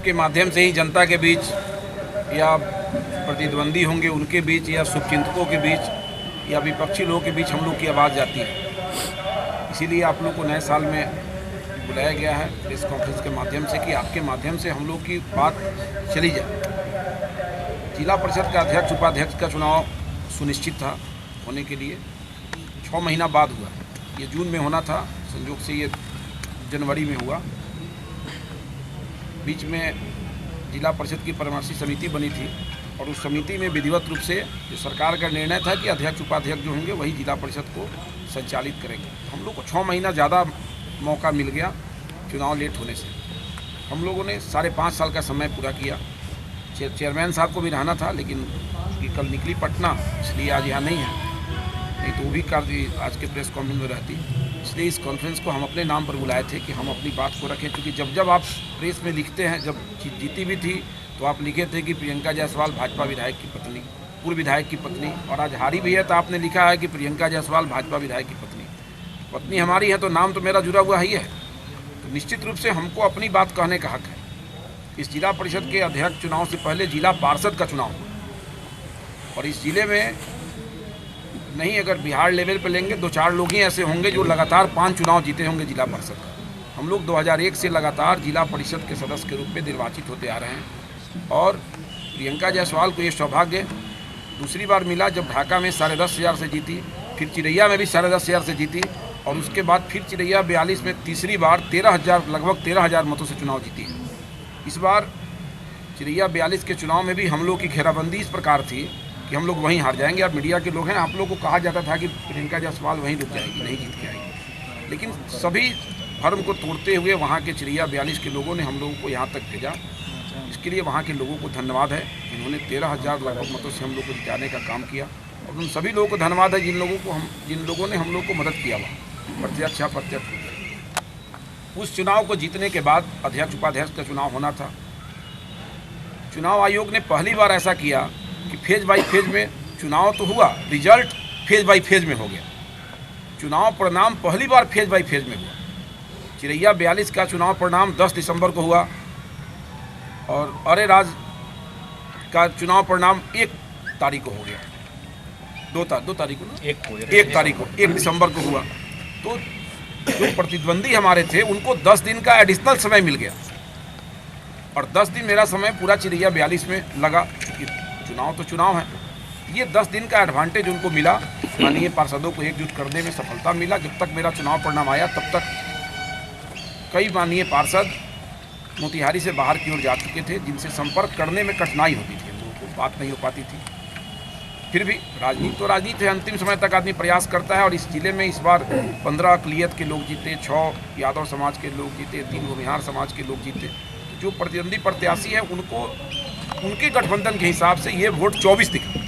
आपके माध्यम से ही जनता के बीच या प्रतिद्वंदी होंगे उनके बीच या शुभचिंतकों के बीच या विपक्षी लोगों के बीच हम लोग की आवाज़ जाती है। इसीलिए आप लोग को नए साल में बुलाया गया है प्रेस कॉन्फ्रेंस के माध्यम से कि आपके माध्यम से हम लोग की बात चली जाए। जिला परिषद का अध्यक्ष उपाध्यक्ष का चुनाव सुनिश्चित था होने के लिए, 6 महीना बाद हुआ। ये जून में होना था, संयोग से ये जनवरी में हुआ। बीच में जिला परिषद की परामर्शी समिति बनी थी और उस समिति में विधिवत रूप से जो सरकार का निर्णय था कि अध्यक्ष उपाध्यक्ष जो होंगे वही जिला परिषद को संचालित करेंगे। हम लोग को 6 महीना ज़्यादा मौका मिल गया चुनाव लेट होने से। हम लोगों ने 5.5 साल का समय पूरा किया। चेयरमैन साहब को भी रहना था, लेकिन कल निकली पटना, इसलिए आज यहाँ नहीं है, नहीं तो वो भी कर आज के प्रेस कॉन्फ्रेंस में रहती। इसलिए इस कॉन्फ्रेंस को हम अपने नाम पर बुलाए थे कि हम अपनी बात को रखें, क्योंकि जब आप प्रेस में लिखते हैं, जब जीती भी थी तो आप लिखे थे कि प्रियंका जायसवाल भाजपा विधायक की पत्नी, पूर्व विधायक की पत्नी, और आज हारी भी है तो आपने लिखा है कि प्रियंका जायसवाल भाजपा विधायक की पत्नी हमारी है, तो नाम तो मेरा जुड़ा हुआ ही है। तो निश्चित रूप से हमको अपनी बात कहने का हक है। इस जिला परिषद के अध्यक्ष चुनाव से पहले जिला पार्षद का चुनाव हुआ और इस जिले में नहीं, अगर बिहार लेवल पर लेंगे 2-4 लोग ही ऐसे होंगे जो लगातार 5 चुनाव जीते होंगे जिला परिषद का। हम लोग 2001 से लगातार जिला परिषद के सदस्य के रूप में निर्वाचित होते आ रहे हैं और प्रियंका जायसवाल को ये सौभाग्य दूसरी बार मिला जब ढाका में 10,500 से जीती, फिर चिरैया में भी 10,500 से जीती और उसके बाद फिर चिरैया 42 में तीसरी बार 13,000 लगभग 13,000 मतों से चुनाव जीती है। इस बार चिरैया 42 के चुनाव में भी हम लोग की घेराबंदी इस प्रकार थी कि हम लोग वहीं हार जाएंगे। आप मीडिया के लोग हैं, आप लोग को कहा जाता था कि प्रियंका जायसवाल वहीं रुक जाएगी, नहीं जीत के आएगी, लेकिन सभी भरम को तोड़ते हुए वहाँ के चिरैया 42 के लोगों ने हम लोगों को यहाँ तक भेजा। इसके लिए वहाँ के लोगों को धन्यवाद है जिन्होंने 13,000 लगभग मतों से हम लोग को जिताने का काम किया और उन सभी लोगों को धन्यवाद है जिन लोगों ने हम लोग को मदद किया वहाँ प्रत्यक्ष या अप्रत्यक्ष रूप से। उस चुनाव को जीतने के बाद अध्यक्ष उपाध्यक्ष का चुनाव होना था। चुनाव आयोग ने पहली बार ऐसा किया कि फेज बाई फेज में चुनाव तो हुआ, रिजल्ट फेज बाई फेज में हो गया। चुनाव परिणाम पहली बार फेज बाई फेज में हुआ। चिरैया 42 का चुनाव परिणाम 10 दिसंबर को हुआ और अरेराज का चुनाव परिणाम 1 तारीख को हो गया, 2 तारीख को ना, 1 तारीख को 1 दिसंबर को हुआ। तो जो प्रतिद्वंदी हमारे थे उनको 10 दिन का एडिशनल समय मिल गया और 10 दिन मेरा समय पूरा चिरैया 42 में लगा कि चुनाव तो चुनाव है। ये 10 दिन का एडवांटेज उनको मिला, माननीय पार्षदों को एकजुट करने में सफलता मिला। जब तक मेरा चुनाव परिणाम आया तब तक कई माननीय पार्षद मोतिहारी से बाहर की ओर जा चुके थे जिनसे संपर्क करने में कठिनाई होती थी, लोगों को बात नहीं हो पाती थी। फिर भी राजनीति तो राजनीति है, अंतिम समय तक आदमी प्रयास करता है और इस जिले में इस बार 15 अक़लियत के लोग जीते, 6 यादव समाज के लोग जीते, 3 भूमिहार समाज के लोग जीते। तो जो प्रतिद्वंदी प्रत्याशी है उनको उनके गठबंधन के हिसाब से ये वोट 24 दिखे,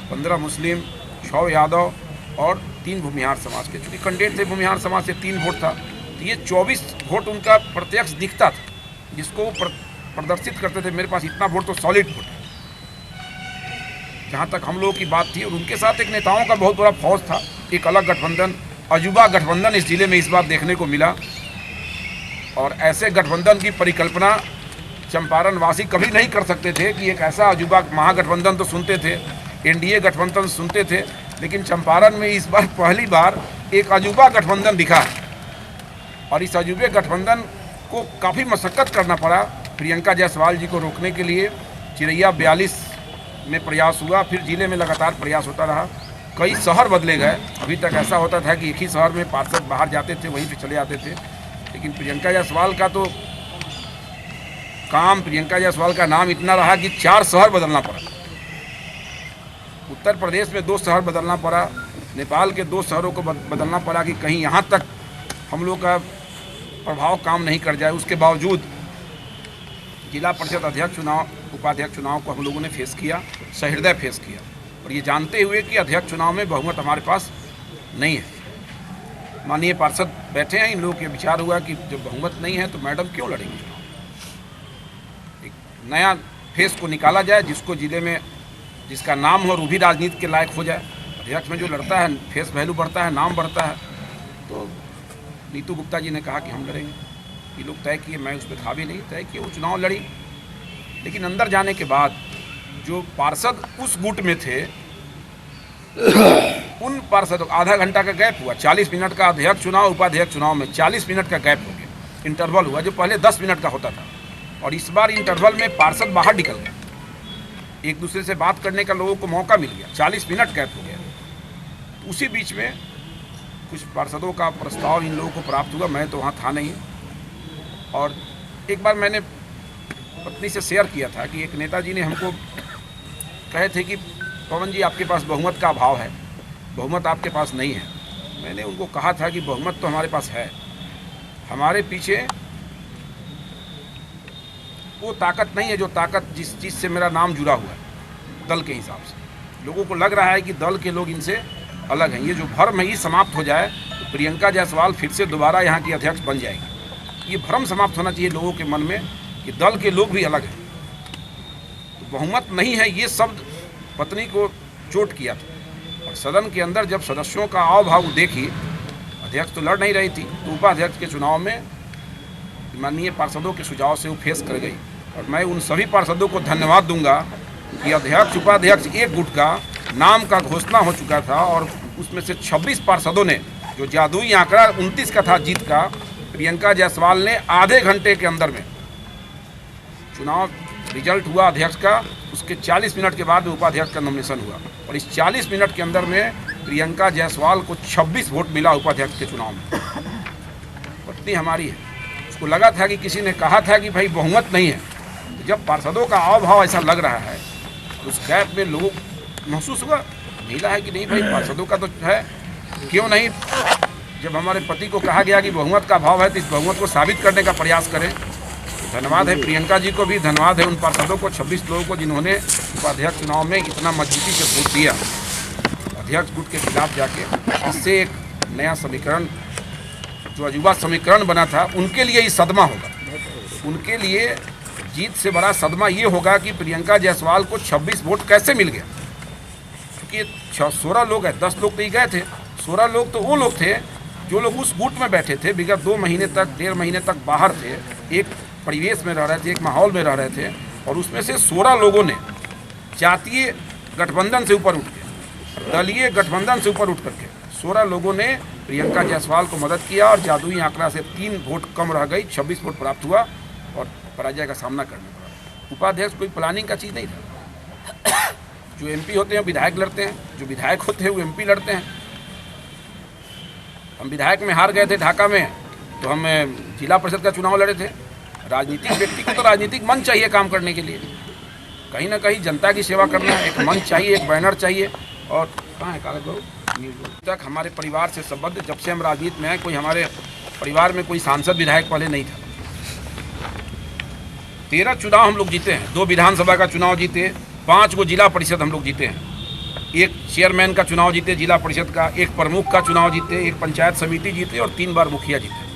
15 मुस्लिम, 6 यादव और 3 भूमिहार समाज के। चूँकि कैंडिडेट थे भूमिहार समाज से 3 वोट था, तो ये 24 वोट उनका प्रत्यक्ष दिखता था जिसको प्रदर्शित करते थे। मेरे पास इतना वोट तो सॉलिड वोट है जहाँ तक हम लोगों की बात थी। और उनके साथ एक नेताओं का बहुत बड़ा फौज था, एक अलग गठबंधन, अजूबा गठबंधन इस जिले में इस बार देखने को मिला। और ऐसे गठबंधन की परिकल्पना चंपारण वासी कभी नहीं कर सकते थे कि एक ऐसा अजूबा महागठबंधन तो सुनते थे, एनडीए गठबंधन सुनते थे, लेकिन चंपारण में इस बार पहली बार एक अजूबा गठबंधन दिखा है। और इस अजूबे गठबंधन को काफ़ी मशक्क़त करना पड़ा प्रियंका जायसवाल जी को रोकने के लिए। चिरैया 42 में प्रयास हुआ, फिर जिले में लगातार प्रयास होता रहा, कई शहर बदले गए। अभी तक ऐसा होता था कि एक ही शहर में पार्षद बाहर जाते थे, वहीं पे चले आते थे, लेकिन प्रियंका जायसवाल का तो काम, प्रियंका जायसवाल का नाम इतना रहा कि 4 शहर बदलना पड़ा। उत्तर प्रदेश में 2 शहर बदलना पड़ा, नेपाल के 2 शहरों को बदलना पड़ा कि कहीं यहाँ तक हम लोग का प्रभाव काम नहीं कर जाए। उसके बावजूद जिला परिषद अध्यक्ष चुनाव, उपाध्यक्ष चुनाव को हम लोगों ने फेस किया, सहृदय फेस किया, और ये जानते हुए कि अध्यक्ष चुनाव में बहुमत हमारे पास नहीं है। माननीय पार्षद बैठे हैं, इन लोगों के विचार हुआ कि जब बहुमत नहीं है तो मैडम क्यों लड़ेंगे चुनाव, एक नया फेस को निकाला जाए जिसको जिले में जिसका नाम हो और वो भी राजनीति के लायक हो जाए। अध्यक्ष में जो लड़ता है फेस वैल्यू बढ़ता है, नाम बढ़ता है। तो नीतू गुप्ता जी ने कहा कि हम लड़ेंगे। ये लोग तय किए, मैं उस पर था भी नहीं, तय किए, वो चुनाव लड़ी। लेकिन अंदर जाने के बाद जो पार्षद उस गुट में थे उन पार्षदों आधा घंटा का गैप हुआ, 40 मिनट का अध्यक्ष चुनाव उपाध्यक्ष चुनाव में 40 मिनट का गैप हो गया, इंटरवल हुआ, जो पहले 10 मिनट का होता था। और इस बार इंटरवल में पार्षद बाहर निकल गए, एक दूसरे से बात करने का लोगों को मौका मिल गया, 40 मिनट गैप हो गया। तो उसी बीच में कुछ पार्षदों का प्रस्ताव इन लोगों को प्राप्त हुआ, मैं तो वहाँ था नहीं। और एक बार मैंने पत्नी से शेयर किया था कि एक नेताजी ने हमको कहे थे कि पवन जी आपके पास बहुमत का अभाव है, बहुमत आपके पास नहीं है। मैंने उनको कहा था कि बहुमत तो हमारे पास है, हमारे पीछे वो ताकत नहीं है जो ताकत जिस चीज़ से मेरा नाम जुड़ा हुआ है, दल के हिसाब से। लोगों को लग रहा है कि दल के लोग इनसे अलग हैं। ये जो भ्रम है ये समाप्त हो जाए तो प्रियंका जायसवाल फिर से दोबारा यहाँ की अध्यक्ष बन जाएगी। ये भ्रम समाप्त होना चाहिए लोगों के मन में कि दल के लोग भी अलग हैं। तो बहुमत नहीं है ये शब्द पत्नी को चोट किया था। और सदन के अंदर जब सदस्यों का आव भाव देखी, अध्यक्ष तो लड़ नहीं रही थी, तो उपाध्यक्ष के चुनाव में माननीय पार्षदों के सुझाव से वो फेस कर गई। और मैं उन सभी पार्षदों को धन्यवाद दूंगा कि अध्यक्ष उपाध्यक्ष एक गुट का नाम का घोषणा हो चुका था और उसमें से 26 पार्षदों ने, जो जादुई आंकड़ा 29 का था जीत का, प्रियंका जायसवाल ने आधे घंटे के अंदर में चुनाव रिजल्ट हुआ अध्यक्ष का, उसके 40 मिनट के बाद में उपाध्यक्ष का नॉमिनेशन हुआ। और इस 40 मिनट के अंदर में प्रियंका जायसवाल को 26 वोट मिला उपाध्यक्ष के चुनाव में। पत्नी हमारी है, उसको लगा था कि किसी ने कहा था कि भाई बहुमत नहीं है। तो जब पार्षदों का आव भाव ऐसा लग रहा है, उस गैप में लोग महसूस हुआ, मिला है कि नहीं भाई पार्षदों का तो है, क्यों नहीं। जब हमारे पति को कहा गया कि बहुमत का भाव है तो इस बहुमत को साबित करने का प्रयास करें। तो धन्यवाद है प्रियंका जी को भी, धन्यवाद है उन पार्षदों को, 26 लोगों को जिन्होंने उपाध्यक्ष चुनाव में इतना मजबूती से वोट दिया अध्यक्ष गुट के खिलाफ जाके। इससे एक नया समीकरण, जो अजूबा समीकरण बना था, उनके लिए ही सदमा होगा। उनके लिए जीत से बड़ा सदमा ये होगा कि प्रियंका जायसवाल को 26 वोट कैसे मिल गया। क्योंकि 16 लोग हैं, 10 लोग तो ही गए थे, 16 लोग तो वो लोग थे जो लोग उस गुट में बैठे थे, विगत 2 महीने तक 1.5 महीने तक बाहर थे, एक परिवेश में रह रहे थे, एक माहौल में रह रहे थे। और उसमें से 16 लोगों ने जातीय गठबंधन से ऊपर उठ के, दलीय गठबंधन से ऊपर उठ करके 16 लोगों ने प्रियंका जायसवाल को मदद किया और जादुई आंकड़ा से 3 वोट कम रह गई, 26 वोट प्राप्त हुआ और पराजय का सामना करना पड़ा। उपाध्यक्ष कोई प्लानिंग का चीज़ नहीं था। जो एमपी होते हैं विधायक लड़ते हैं, जो विधायक होते हैं वो एमपी लड़ते हैं। हम विधायक में हार गए थे ढाका में, तो हम जिला परिषद का चुनाव लड़े थे। राजनीतिक व्यक्ति को तो राजनीतिक मंच चाहिए काम करने के लिए, कहीं ना कहीं जनता की सेवा करना, एक मंच चाहिए, एक बैनर चाहिए। और कहाँ है कागज बाबू तक हमारे परिवार से संबंध, जब से हम राजनीति में हैं, कोई हमारे परिवार में कोई सांसद विधायक पहले नहीं था। 13 चुनाव हम लोग जीते हैं, 2 विधानसभा का चुनाव जीते, 5 गो जिला परिषद हम लोग जीते हैं, 1 चेयरमैन का चुनाव जीते जिला परिषद का, 1 प्रमुख का चुनाव जीते, 1 पंचायत समिति जीते और 3 बार मुखिया जीते।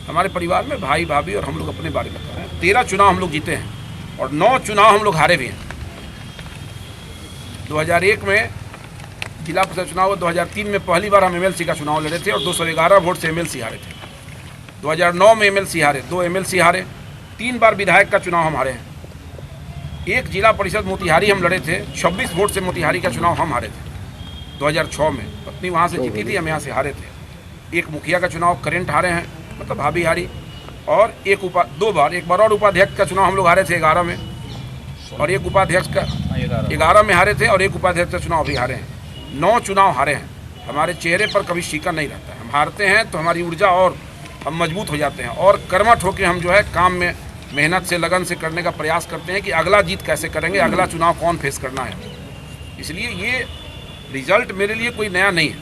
हमारे परिवार में भाई भाभी और हम लोग अपने बारे में कर रहे हैं। 13 चुनाव हम लोग जीते हैं और 9 चुनाव हम लोग हारे भी हैं। 2001 में जिला परिषद चुनाव हुआ, 2003 में पहली बार हम एमएलसी का चुनाव लड़े थे और 211 वोट से एमएलसी हारे थे। 2009 में एमएलसी हारे, 2 एमएलसी हारे, 3 बार विधायक का चुनाव हम हारे हैं। 1 जिला परिषद मोतिहारी हम लड़े थे, 26 वोट से मोतिहारी का चुनाव हम हारे थे 2006 में। पत्नी वहाँ से जीती थी, हम यहाँ से हारे थे। 1 मुखिया का चुनाव करेंट हारे हैं, मतलब भाभी हारी। और 2 बार, एक बार और उपाध्यक्ष का चुनाव हम लोग हारे थे 11 में, और 1 उपाध्यक्ष का 11 में हारे थे और 1 उपाध्यक्ष का चुनाव भी हारे हैं। 9 चुनाव हारे हैं। हमारे चेहरे पर कभी शिकन नहीं रहता है। हम हारते हैं तो हमारी ऊर्जा और हम मजबूत हो जाते हैं और कर्मठ होकर हम जो है काम में मेहनत से, लगन से करने का प्रयास करते हैं कि अगला जीत कैसे करेंगे, अगला चुनाव कौन फेस करना है। इसलिए ये रिजल्ट मेरे लिए कोई नया नहीं है।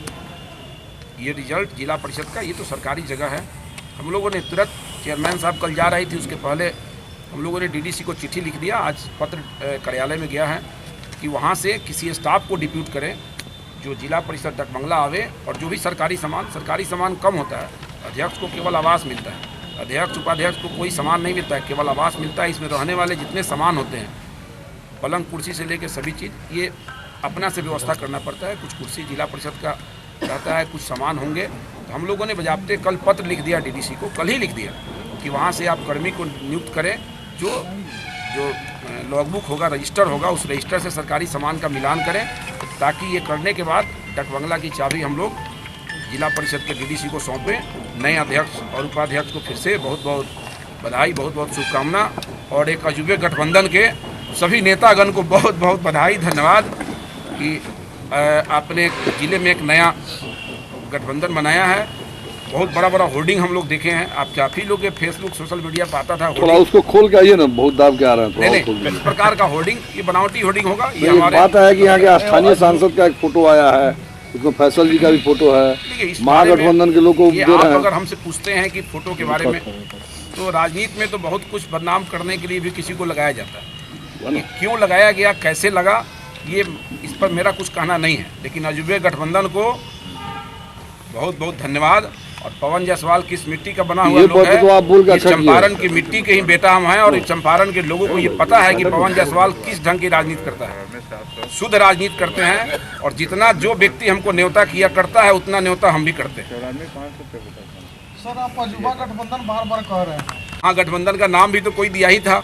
ये रिजल्ट जिला परिषद का, ये तो सरकारी जगह है। हम लोगों ने तुरंत, चेयरमैन साहब कल जा रही थी, उसके पहले हम लोगों ने डीडीसी को चिट्ठी लिख दिया, आज पत्र कार्यालय में गया है कि वहाँ से किसी स्टाफ को डिप्यूट करें जो जिला परिषद डकबंगला आवे। और जो भी सरकारी सामान कम होता है, अध्यक्ष को केवल आवास मिलता है, अध्यक्ष उपाध्यक्ष को कोई सामान नहीं मिलता है, केवल आवास मिलता है। इसमें रहने वाले जितने सामान होते हैं, पलंग कुर्सी से लेकर सभी चीज़, ये अपना से व्यवस्था करना पड़ता है। कुछ कुर्सी जिला परिषद का रहता है, कुछ सामान होंगे। तो हम लोगों ने बजाबते कल पत्र लिख दिया डीडीसी को, कल ही लिख दिया कि वहाँ से आप कर्मी को नियुक्त करें जो लॉगबुक होगा, रजिस्टर होगा, उस रजिस्टर से सरकारी सामान का मिलान करें, ताकि ये करने के बाद डाक बंगला की चाबी हम लोग जिला परिषद के डीडीसी को सौंपें। नए अध्यक्ष और उपाध्यक्ष को फिर से बहुत बहुत बधाई, बहुत बहुत शुभकामना, और एक अजूबे गठबंधन के सभी नेतागण को बहुत बहुत बधाई, धन्यवाद कि आपने जिले में एक नया गठबंधन बनाया है। बहुत बड़ा बड़ा होर्डिंग हम लोग देखे हैं, आप काफ़ी लोग के फेसबुक सोशल मीडिया पर आता था। थोड़ा उसको खोल के आइए ना, बहुत दाब के आ रहे हैं। नहीं, इस प्रकार का होर्डिंग ये बनावटी होर्डिंग होगा। ये हमारे बात है कि यहाँ के स्थानीय सांसद का एक फोटो आया है, उसमें फैसल जी का भी फोटो है, महागठबंधन के लोग को दे रहे हैं। अगर हमसे पूछते हैं कि फोटो के बारे में, तो राजनीति में तो बहुत कुछ बदनाम करने के लिए भी किसी को लगाया जाता है। ये क्यों लगाया गया, कैसे लगा, ये इस पर मेरा कुछ कहना नहीं है, लेकिन अजूबे गठबंधन को बहुत बहुत धन्यवाद। और पवन जायसवाल किस मिट्टी का बना हुआ लोग है, तो आप बोल के अच्छा चंपारण की मिट्टी के ही बेटा हम हैं, और इस चंपारण के लोगों को ये पता है कि पवन जायसवाल किस ढंग की राजनीति करता है। शुद्ध राजनीति करते हैं, और जितना जो व्यक्ति हमको न्योता किया करता है उतना न्योता हम भी करते हैं। सर, आप अजूबा गठबंधन बार बार कह रहे हैं। हाँ, गठबंधन का नाम भी तो कोई दिया ही था,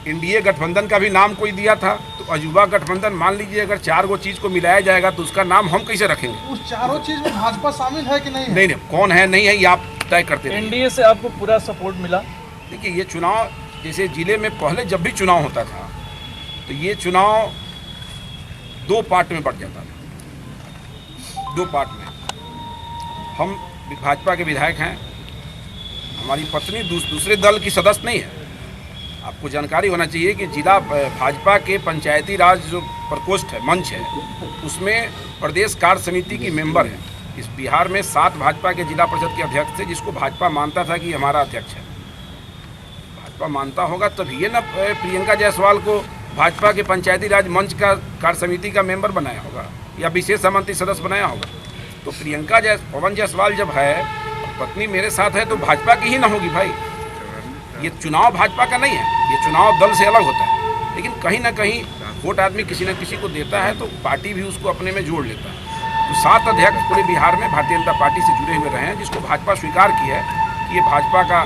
एनडीए गठबंधन का भी नाम कोई दिया था, तो अजूबा गठबंधन मान लीजिए अगर 4 गो चीज़ को मिलाया जाएगा तो उसका नाम हम कैसे रखेंगे? उस चारों चीज में भाजपा शामिल है कि नहीं है? नहीं, कौन है नहीं है ये आप तय करते हैं। एनडीए से आपको पूरा सपोर्ट मिला? देखिए, ये चुनाव जैसे जिले में पहले जब भी चुनाव होता था तो ये चुनाव 2 पार्ट में बढ़ जाता था। 2 पार्ट में हम भाजपा के विधायक हैं, हमारी पत्नी दूसरे दल की सदस्य नहीं है। आपको जानकारी होना चाहिए कि जिला भाजपा के पंचायती राज जो प्रकोष्ठ है, मंच है, उसमें प्रदेश कार्य समिति की मेंबर है। इस बिहार में 7 भाजपा के जिला परिषद के अध्यक्ष थे, जिसको भाजपा मानता था कि हमारा अध्यक्ष है। भाजपा मानता होगा तभी ये ना प्रियंका जायसवाल को भाजपा के पंचायती राज मंच का कार्य समिति का मेंबर बनाया होगा या विशेष आमंत्रित सदस्य बनाया होगा। तो पवन जायसवाल जब है, पत्नी मेरे साथ है, तो भाजपा की ही ना होगी भाई। ये चुनाव भाजपा का नहीं है, ये चुनाव दल से अलग होता है, लेकिन कहीं ना कहीं वोट आदमी किसी न किसी को देता है तो पार्टी भी उसको अपने में जोड़ लेता है। तो 7 अध्यक्ष पूरे बिहार में भारतीय जनता पार्टी से जुड़े हुए रहे हैं, जिसको भाजपा स्वीकार की है कि ये भाजपा का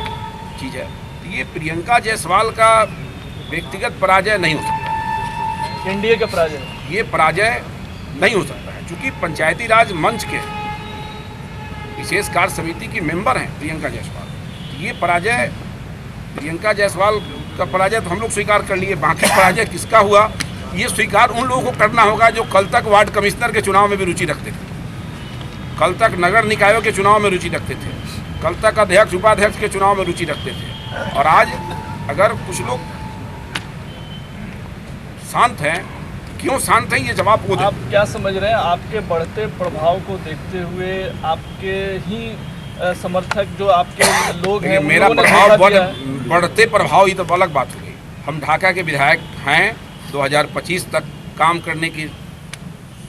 चीज़ है। तो ये प्रियंका जायसवाल का व्यक्तिगत पराजय नहीं हो सकता, एनडीए का पराजय, ये पराजय नहीं हो सकता है, क्योंकि पंचायती राज मंच के विशेष कार्य समिति की मेंबर हैं प्रियंका जायसवाल। तो ये पराजय, प्रियंका जायसवाल का पराजय तो हम लोग स्वीकार कर लिए, बाकी पराजय किसका हुआ ये स्वीकार उन लोगों को करना होगा जो कल तक वार्ड कमिश्नर के चुनाव में भी रुचि रखते थे, कल तक नगर निकायों के चुनाव में रुचि रखते थे, कल तक अध्यक्ष उपाध्यक्ष के चुनाव में रुचि रखते थे। और आज अगर कुछ लोग शांत हैं, क्यों शांत हैं ये जवाब वो। आप क्या समझ रहे हैं, आपके बढ़ते प्रभाव को देखते हुए आपके ही समर्थक जो आपके लोग हैं, मेरा प्रभाव बढ़ते प्रभाव, ये तो अलग बात हो गई। हम ढाका के विधायक हैं, 2025 तक काम करने की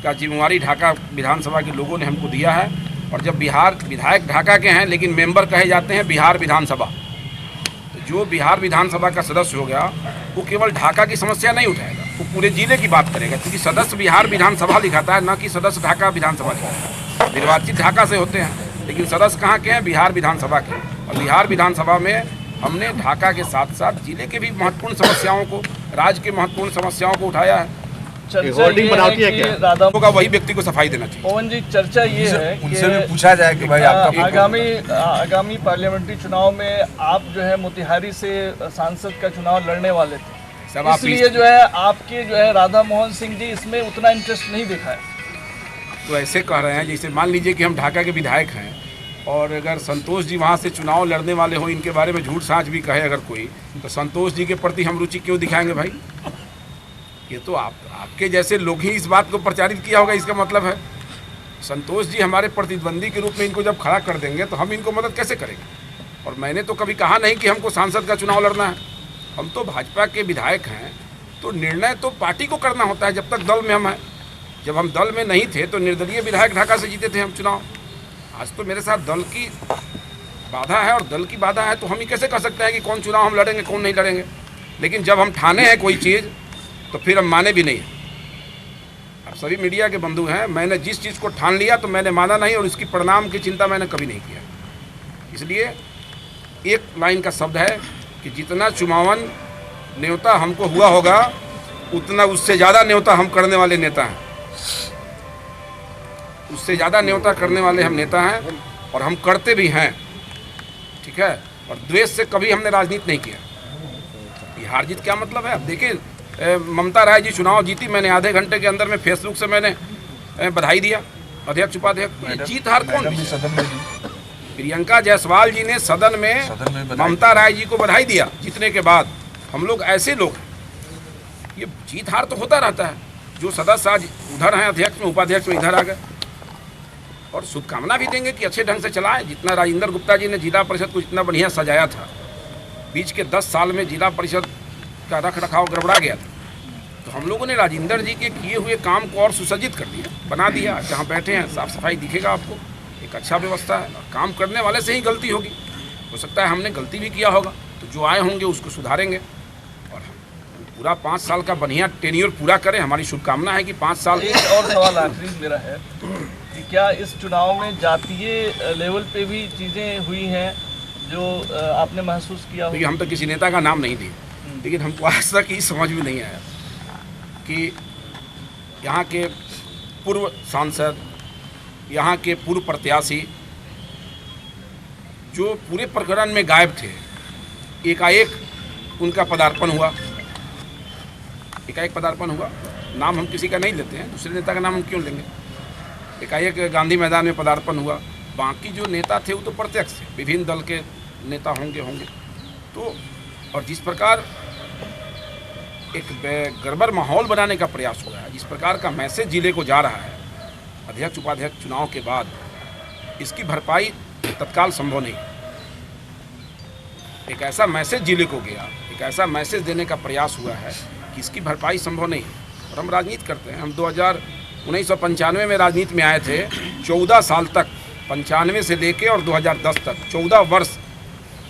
का जिम्मेवारी ढाका विधानसभा के लोगों ने हमको दिया है। और जब बिहार विधायक ढाका के हैं लेकिन मेंबर कहे जाते हैं बिहार विधानसभा, तो जो बिहार विधानसभा का सदस्य हो गया वो केवल ढाका की समस्या नहीं उठाएगा, वो पूरे जिले की बात करेगा, क्योंकि सदस्य बिहार विधानसभा लिखाता है, न कि सदस्य ढाका विधानसभा लिखाता है। निर्वाचित ढाका से होते हैं लेकिन सदस्य कहाँ के हैं, बिहार विधानसभा के। और बिहार विधानसभा में हमने ढाका के साथ साथ जिले के भी महत्वपूर्ण समस्याओं को, राज्य के महत्वपूर्ण समस्याओं को उठाया है। चर्चा ये है कि राधा होगा वही व्यक्ति को सफाई देना चाहिए। पवन जी, चर्चा ये है उनसे भी पूछा जाए कि भाई आपका आगामी पार्लियामेंट्री चुनाव में आप जो है मोतिहारी से सांसद का चुनाव लड़ने वाले थे, इसलिए जो है आपके जो है राधा मोहन सिंह जी इसमें उतना इंटरेस्ट नहीं दिखा है। तो ऐसे कह रहे हैं जैसे मान लीजिए कि हम ढाका के विधायक हैं और अगर संतोष जी वहाँ से चुनाव लड़ने वाले हो, इनके बारे में झूठ साँच भी कहे अगर कोई, तो संतोष जी के प्रति हम रुचि क्यों दिखाएंगे भाई? ये तो आपके जैसे लोग ही इस बात को प्रचारित किया होगा, इसका मतलब है संतोष जी हमारे प्रतिद्वंदी के रूप में इनको जब खड़ा कर देंगे तो हम इनको मदद कैसे करेंगे? और मैंने तो कभी कहा नहीं कि हमको सांसद का चुनाव लड़ना है, हम तो भाजपा के विधायक हैं, तो निर्णय तो पार्टी को करना होता है जब तक दल में हम हैं। जब हम दल में नहीं थे तो निर्दलीय विधायक ढाका से जीते थे हम चुनाव। आज तो मेरे साथ दल की बाधा है और दल की बाधा है तो हम ही कैसे कह सकते हैं कि कौन चुनाव हम लड़ेंगे कौन नहीं लड़ेंगे। लेकिन जब हम ठाने हैं कोई चीज़ तो फिर हम माने भी नहीं। आप सभी मीडिया के बंधु हैं, मैंने जिस चीज़ को ठान लिया तो मैंने माना नहीं और इसकी परिणाम की चिंता मैंने कभी नहीं किया। इसलिए एक लाइन का शब्द है कि जितना चुमावन न्योता हमको हुआ होगा उतना उससे ज़्यादा न्योता हम करने वाले नेता हैं, उससे ज़्यादा न्योता करने वाले हम नेता हैं और हम करते भी हैं, ठीक है। और द्वेष से कभी हमने राजनीति नहीं किया। ये हार जीत क्या मतलब है? अब देखिए, ममता राय जी चुनाव जीती, मैंने आधे घंटे के अंदर में फेसबुक से मैंने बधाई दिया अध्यक्ष उपाध्यक्ष। जीत हार कौन? प्रियंका जायसवाल जी ने सदन में ममता राय जी को बधाई दिया जीतने के बाद। हम लोग ऐसे लोग हैं, ये जीत हार तो होता रहता है। जो सदस्य आज उधर हैं अध्यक्ष में, उपाध्यक्ष में इधर आ गए, और शुभकामना भी देंगे कि अच्छे ढंग से चलाएं। जितना राजेंद्र गुप्ता जी ने जिला परिषद को इतना बढ़िया सजाया था, बीच के 10 साल में जिला परिषद का रख रखाव गड़बड़ा गया था, तो हम लोगों ने राजेंद्र जी के किए हुए काम को और सुसज्जित कर दिया, बना दिया। जहाँ बैठे हैं साफ सफाई दिखेगा आपको, एक अच्छा व्यवस्था है। काम करने वाले से ही गलती होगी, हो सकता है हमने गलती भी किया होगा, तो जो आए होंगे उसको सुधारेंगे और पूरा 5 साल का बढ़िया टेन्योर पूरा करें। हमारी शुभकामना है कि 5 साल। एक और सवाल आखिरी मेरा है कि क्या इस चुनाव में जातीय लेवल पे भी चीज़ें हुई हैं जो आपने महसूस किया? देखिए, हम तो किसी नेता का नाम नहीं दिए, लेकिन हमको आज तक ये समझ में नहीं आया कि यहाँ के पूर्व सांसद, यहाँ के पूर्व प्रत्याशी जो पूरे प्रकरण में गायब थे, एकाएक उनका पदार्पण हुआ। एकाएक पदार्पण हुआ, नाम हम किसी का नहीं लेते हैं, दूसरे नेता का नाम हम क्यों लेंगे। एकाएक गांधी मैदान में पदार्पण हुआ। बाकी जो नेता थे वो तो प्रत्यक्ष थे, विभिन्न दल के नेता होंगे तो। और जिस प्रकार एक गड़बड़ माहौल बनाने का प्रयास हो रहा है, जिस प्रकार का मैसेज जिले को जा रहा है अध्यक्ष उपाध्यक्ष चुनाव के बाद, इसकी भरपाई तत्काल संभव नहीं। एक ऐसा मैसेज जिले को गया, एक ऐसा मैसेज देने का प्रयास हुआ है कि इसकी भरपाई संभव नहीं। और हम राजनीति करते हैं, हम 1995 में राजनीति में आए थे। 14 साल तक, 95 से लेके और 2010 तक 14 वर्ष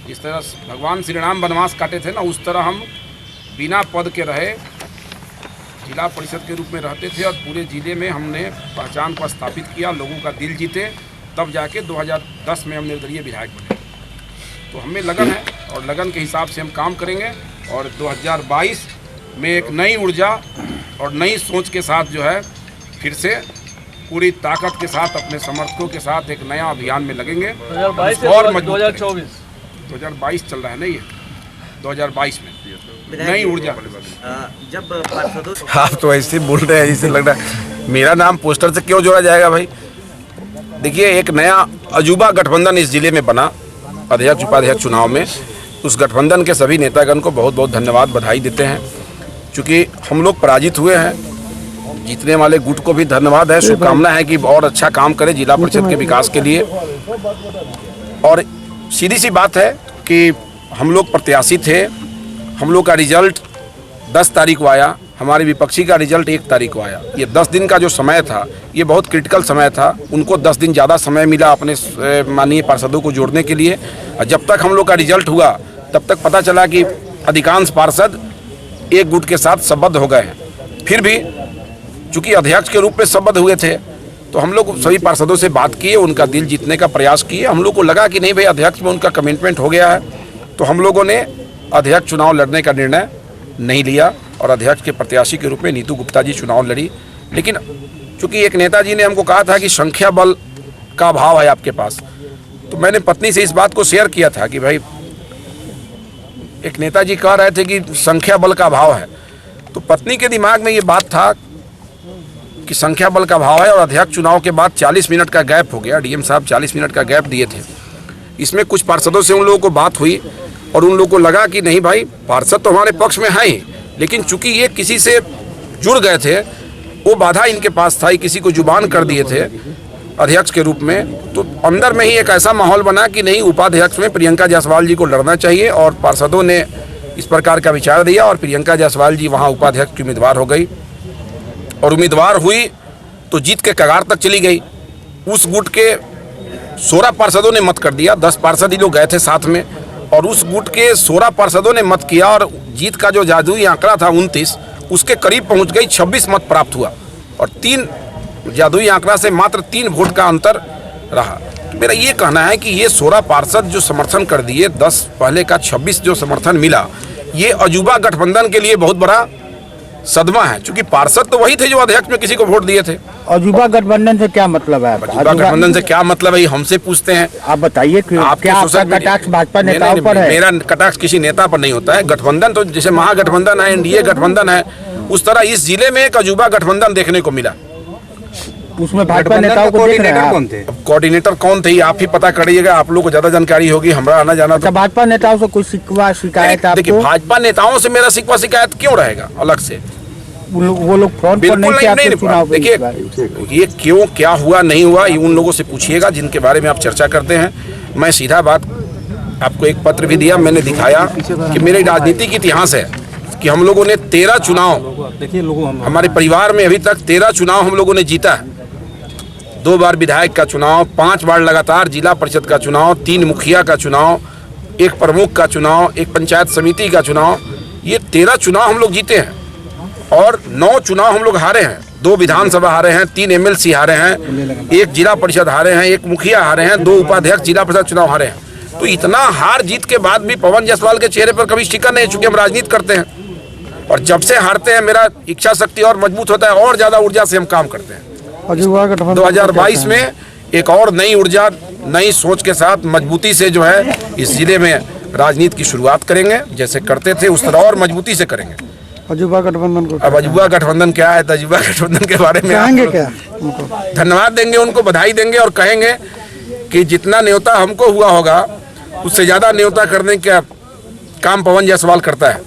जिस तरह भगवान श्री राम वनवास काटे थे ना, उस तरह हम बिना पद के रहे, जिला परिषद के रूप में रहते थे और पूरे ज़िले में हमने पहचान को स्थापित किया, लोगों का दिल जीते, तब जाके 2010 में हम निर्दलीय विधायक बने। तो हमें लगन है और लगन के हिसाब से हम काम करेंगे और 2022 में एक नई ऊर्जा और नई सोच के साथ जो है फिर से पूरी ताकत के साथ अपने समर्थकों के साथ एक नया अभियान में लगेंगे। 2022 और 2024 चल रहा है नहीं है, 2022 में नई ऊर्जा। जब पार्षदों आप तो ऐसे बोल रहे हैं, ऐसे लग रहा है मेरा नाम पोस्टर से क्यों जोड़ा जाएगा भाई। देखिए, एक नया अजूबा गठबंधन इस जिले में बना अध्यक्ष उपाध्यक्ष चुनाव में। उस गठबंधन के सभी नेतागण को बहुत बहुत धन्यवाद, बधाई देते हैं। चूँकि हम लोग पराजित हुए हैं, जीतने वाले गुट को भी धन्यवाद है, शुभकामना है कि और अच्छा काम करे जिला परिषद के विकास के लिए। और सीधी सी बात है कि हम लोग प्रत्याशी थे, हम लोग का रिजल्ट 10 तारीख को आया, हमारे विपक्षी का रिजल्ट 1 तारीख को आया। ये 10 दिन का जो समय था, ये बहुत क्रिटिकल समय था। उनको 10 दिन ज़्यादा समय मिला अपने माननीय पार्षदों को जोड़ने के लिए। और जब तक हम लोग का रिजल्ट हुआ, तब तक पता चला कि अधिकांश पार्षद एक गुट के साथ संबद्ध हो गए हैं। फिर भी चूँकि अध्यक्ष के रूप में संबद्ध हुए थे, तो हम लोग सभी पार्षदों से बात किए, उनका दिल जीतने का प्रयास किए। हम लोग को लगा कि नहीं भाई, अध्यक्ष में उनका कमिटमेंट हो गया है, तो हम लोगों ने अध्यक्ष चुनाव लड़ने का निर्णय नहीं लिया और अध्यक्ष के प्रत्याशी के रूप में नीतू गुप्ता जी चुनाव लड़ी। लेकिन चूंकि एक नेताजी ने हमको कहा था कि संख्या बल का अभाव है आपके पास, तो मैंने पत्नी से इस बात को शेयर किया था कि भाई, एक नेताजी कह रहे थे कि संख्या बल का अभाव है, तो पत्नी के दिमाग में ये बात था कि संख्या बल का अभाव है। और अध्यक्ष चुनाव के बाद 40 मिनट का गैप हो गया, डीएम साहब 40 मिनट का गैप दिए थे। इसमें कुछ पार्षदों से उन लोगों को बात हुई और उन लोगों को लगा कि नहीं भाई, पार्षद तो हमारे पक्ष में है ही, लेकिन चूंकि ये किसी से जुड़ गए थे, वो बाधा इनके पास था, किसी को जुबान कर दिए थे अध्यक्ष के रूप में, तो अंदर में ही एक ऐसा माहौल बना कि नहीं, उपाध्यक्ष में प्रियंका जायसवाल जी को लड़ना चाहिए। और पार्षदों ने इस प्रकार का विचार दिया और प्रियंका जायसवाल जी वहाँ उपाध्यक्ष की उम्मीदवार हो गई। और उम्मीदवार हुई तो जीत के कगार तक चली गई। उस गुट के 16 पार्षदों ने मत कर दिया, 10 पार्षद ही लोग गए थे साथ में, और उस गुट के 16 पार्षदों ने मत किया और जीत का जो जादुई आंकड़ा था 29, उसके करीब पहुंच गई, 26 मत प्राप्त हुआ। और 3 जादुई आंकड़ा से मात्र 3 वोट का अंतर रहा। तो मेरा ये कहना है कि ये 16 पार्षद जो समर्थन कर दिए, 10 पहले का 26 जो समर्थन मिला, ये अजूबा गठबंधन के लिए बहुत बड़ा सदमा है, क्योंकि पार्षद तो वही थे जो अध्यक्ष में किसी को वोट दिए थे। अजूबा गठबंधन से क्या मतलब है? अजूबा गठबंधन से क्या मतलब है, हमसे पूछते हैं। आप बताइए कि क्या आपका कटाक्ष भाजपा नेताओं पर है? मेरा कटाक्ष किसी नेता पर नहीं होता है। गठबंधन तो जैसे महागठबंधन है, एनडीए गठबंधन है, उस तरह इस जिले में एक अजूबा गठबंधन देखने को मिला। उसमें भाजपा नेताओं को देख रहे हैं कौन थे? कोऑर्डिनेटर कौन थे आप ही पता करिएगा, आप लोग को ज्यादा जानकारी होगी, हमरा आना जाना। तो भाजपा नेताओं से कोई शिकवा शिकायत आपको? देखिए, भाजपा नेताओं से मेरा शिकवा शिकायत क्यों रहेगा अलग से? वो लोग फोन पर नहीं थे आपके चुनाव? देखिए, ये क्यों क्या हुआ नहीं हुआ ये उन लोगों से पूछिएगा जिनके बारे में आप चर्चा करते हैं। मैं सीधा बात आपको एक पत्र भी दिया, मैंने दिखाया कि मेरे राजनीतिक इतिहास है कि हम लोगों ने 13 चुनाव, हमारे परिवार में अभी तक 13 चुनाव हम लोगों ने जीता है। 2 बार विधायक का चुनाव, 5 बार लगातार जिला परिषद का चुनाव, 3 मुखिया का चुनाव, 1 प्रमुख का चुनाव, 1 पंचायत समिति का चुनाव, ये 13 चुनाव हम लोग जीते हैं। और 9 चुनाव हम लोग हारे हैं, 2 विधानसभा हारे हैं, 3 एमएलसी हारे हैं, 1 जिला परिषद हारे हैं, 1 मुखिया हारे हैं, 2 उपाध्यक्ष जिला परिषद चुनाव हारे हैं। तो इतना हार जीत के बाद भी पवन जायसवाल के चेहरे पर कभी शिकन नहीं, चूंकि हम राजनीति करते हैं और जब से हारते हैं मेरा इच्छा शक्ति और मजबूत होता है और ज्यादा ऊर्जा से हम काम करते हैं। 2022 में एक और नई ऊर्जा, नई सोच के साथ मजबूती से जो है इस जिले में राजनीति की शुरुआत करेंगे, जैसे करते थे उस तरह और मजबूती से करेंगे। अजूबा गठबंधन को अब अजूबा गठबंधन क्या है, अजूबा गठबंधन के बारे में कहेंगे क्या? धन्यवाद देंगे, उनको बधाई देंगे और कहेंगे कि जितना न्योता हमको हुआ होगा उससे ज्यादा न्योता करने का काम पवन जायसवाल करता है।